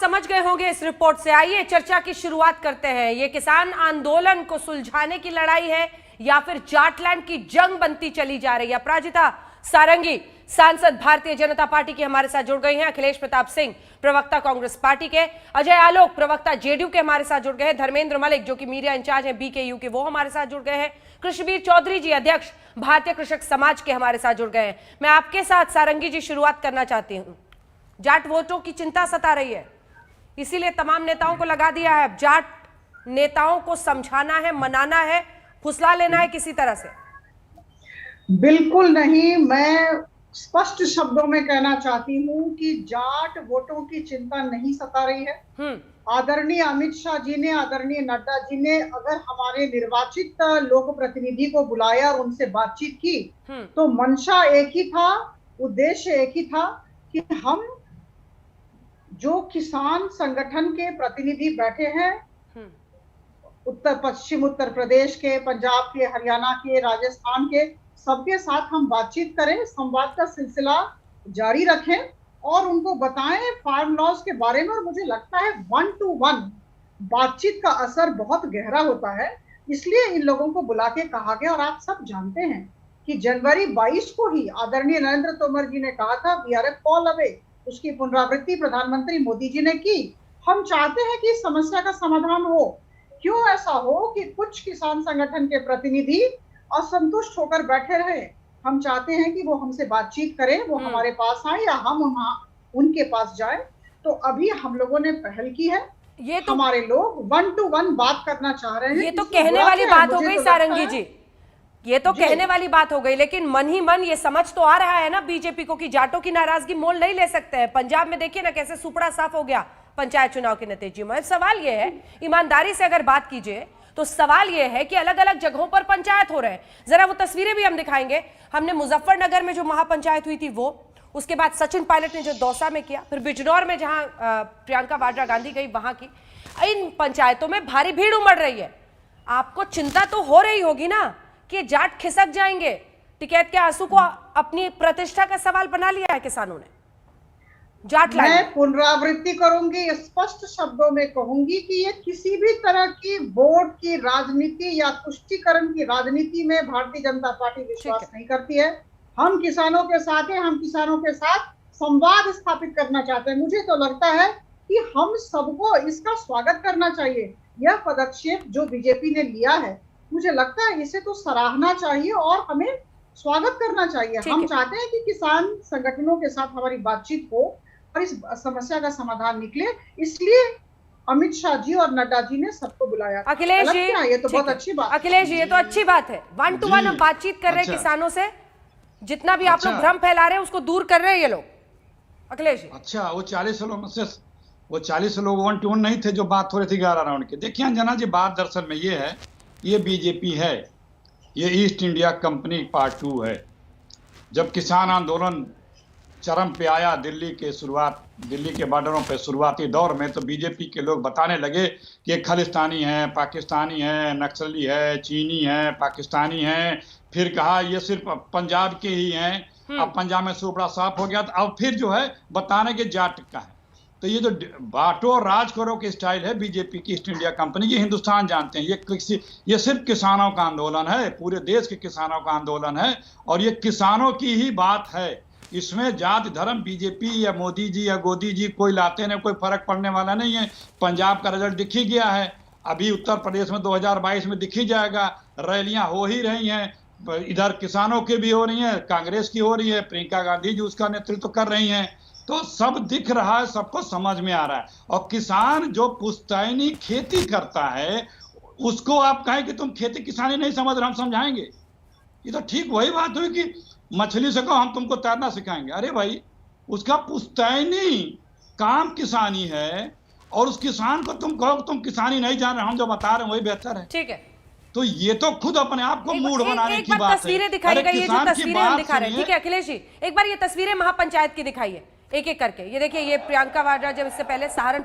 समझ गए होंगे इस रिपोर्ट से। आइए चर्चा की शुरुआत करते हैं। ये किसान आंदोलन को सुलझाने की लड़ाई है या फिर जाटलैंड की जंग बनती चली जा रही है। अपराजिता सारंगी सांसद भारतीय जनता पार्टी की हमारे साथ जुड़ गई हैं। अखिलेश प्रताप सिंह प्रवक्ता कांग्रेस पार्टी के, अजय आलोक प्रवक्ता जेडीयू के हमारे साथ जुड़ गए हैं। धर्मेंद्र मलिक जो कि मीडिया इंचार्ज हैं बीकेयू के, वो हमारे साथ जुड़ गए हैं। कृष्णवीर चौधरी जी अध्यक्ष भारतीय कृषक समाज के हमारे साथ जुड़ गए हैं। मैं आपके साथ सारंगी जी शुरुआत करना चाहती हूँ। जाट वोटों की चिंता सता रही है, इसीलिए तमाम नेताओं को लगा दिया है। जाट नेताओं को समझाना है, मनाना है, फुसला लेना है किसी तरह से। बिल्कुल नहीं। मैं स्पष्ट शब्दों में कहना चाहती हूँ कि जाट वोटों की चिंता नहीं सता रही है। आदरणीय अमित शाह जी ने, आदरणीय नड्डा जी ने अगर हमारे निर्वाचित लोक प्रतिनिधि को बुलाया और उनसे बातचीत की तो मंशा एक ही था, उद्देश्य एक ही था कि हम जो किसान संगठन के प्रतिनिधि बैठे हैं पश्चिम उत्तर प्रदेश के, पंजाब के, हरियाणा के, राजस्थान के, सबके साथ हम बातचीत करें, संवाद का सिलसिला जारी रखें और उनको बताएं फार्म लॉज के बारे में। और मुझे लगता है 1 to 1 बातचीत का असर बहुत गहरा होता है, इसलिए इन लोगों को बुला के कहा गया। और आप सब जानते हैं कि जनवरी 22 को ही आदरणीय नरेंद्र तोमर जी ने कहा था we are a call away, उसकी पुनरावृत्ति प्रधानमंत्री मोदी जी ने की। हम चाहते हैं कि इस समस्या का समाधान हो। क्यों ऐसा हो कि कुछ किसान संगठन के प्रतिनिधि असंतुष्ट होकर बैठे रहे? हम चाहते हैं कि वो हमसे बातचीत करें, वो हमारे पास आए या हम उनके पास जाए। तो अभी हम लोगों ने पहल की है। ये तो हमारे लोग 1 to 1 बात करना चाह रहे हैं। ये तो कहने वाली बात हो गई सारंगी जी, ये तो कहने वाली बात हो गई, लेकिन मन ही मन ये समझ तो आ रहा है ना बीजेपी को कि जाटों की नाराजगी मोल नहीं ले सकते हैं। पंजाब में देखिए ना कैसे सुपड़ा साफ हो गया पंचायत चुनाव के नतीजे में। सवाल ये है, ईमानदारी से अगर बात कीजिए तो सवाल ये है कि अलग अलग जगहों पर पंचायत हो रहे हैं। जरा वो तस्वीरें भी हम दिखाएंगे। हमने मुजफ्फरनगर में जो महापंचायत हुई थी वो, उसके बाद सचिन पायलट ने जो दौसा में किया, फिर बिजनौर में जहां प्रियंका वाड्रा गांधी गई वहां की। इन पंचायतों में भारी भीड़ उमड़ रही है। आपको चिंता तो हो रही होगी ना कि जाट खिसक जाएंगे। टिकैत के आंसू को अपनी प्रतिष्ठा का सवाल बना लिया है किसानों ने। मैं पुनरावृत्ति करूंगी, स्पष्ट शब्दों में कहूंगी कि ये किसी भी तरह की वोट की राजनीति या तुष्टीकरण की राजनीति में भारतीय जनता पार्टी विश्वास नहीं करती है। हम किसानों के साथ हैं, हम किसानों के साथ संवाद स्थापित करना चाहते हैं। मुझे तो लगता है कि हम सबको इसका स्वागत करना चाहिए। यह पदक्षेप जो बीजेपी ने लिया है, मुझे लगता है इसे तो सराहना चाहिए और हमें स्वागत करना चाहिए। हम चाहते हैं कि किसान संगठनों के साथ हमारी बातचीत हो और इस समस्या का समाधान निकले, इसलिए अमित शाह जी और नड्डा जी ने सबको बुलाया। अखिलेश जी, ये तो बहुत अच्छी बात। अखिलेश जी, ये तो अच्छी बात है। 1 to 1 हम बातचीत कर रहे हैं किसानों से। जितना भी आप लोग भ्रम फैला रहे हैं उसको दूर कर रहे हैं ये लोग। अखिलेश जी, अच्छा, वो 40 लोग में से वो 40 लोग 1 to 1 नहीं थे जो बात हो रही थी 11 राउंड के। देखिए अंजना जी, बात दरअसल में ये है, ये बीजेपी है, ये ईस्ट इंडिया कंपनी पार्ट 2 है। जब किसान आंदोलन चरम पे आया दिल्ली के बॉर्डरों पे शुरुआती दौर में, तो बीजेपी के लोग बताने लगे कि खालिस्तानी है, पाकिस्तानी है, नक्सली है, चीनी है, पाकिस्तानी है। फिर कहा ये सिर्फ पंजाब के ही हैं। अब पंजाब में सुपड़ा साफ हो गया, तो अब फिर जो है बताने के जाट का है। तो ये जो बांटो और राज करो के स्टाइल है बीजेपी की, ईस्ट इंडिया कंपनी, ये हिंदुस्तान जानते हैं। ये सिर्फ किसानों का आंदोलन है, पूरे देश के किसानों का आंदोलन है और ये किसानों की ही बात है। इसमें जाति धर्म बीजेपी या मोदी जी या गोदी जी कोई लाते नहीं, कोई फर्क पड़ने वाला नहीं है। पंजाब का रिजल्ट दिख ही गया है, अभी उत्तर प्रदेश में 2022 में दिख ही जाएगा। रैलियां हो ही रही हैं, इधर किसानों की भी हो रही हैं, कांग्रेस की हो रही है, प्रियंका गांधी जी उसका नेतृत्व कर रही हैं। तो सब दिख रहा है, सबको समझ में आ रहा है। और किसान जो पुश्तैनी खेती करता है उसको आप कहें कि तुम खेती किसानी नहीं समझ रहे, हम समझाएंगे। ये तो ठीक वही बात हुई कि मछली से कहो हम तुमको तैरना सिखाएंगे। अरे भाई, उसका पुश्तैनी काम किसानी है और उस किसान को तुम कहो तुम किसानी नहीं जान रहे, हम जो बता रहे हैं वही बेहतर है। ठीक है, तो ये तो खुद अपने आप को मूड बनाने की बात है। तस्वीरें दिखाई गई, ये जो तस्वीरें हम दिखा रहे हैं, ठीक है अखिलेश जी, एक बार ये तस्वीरें महापंचायत की दिखाइए एक एक करके। ये देखिए, ये प्रियंका वाड्रा जब इससे पहले सहारनपुर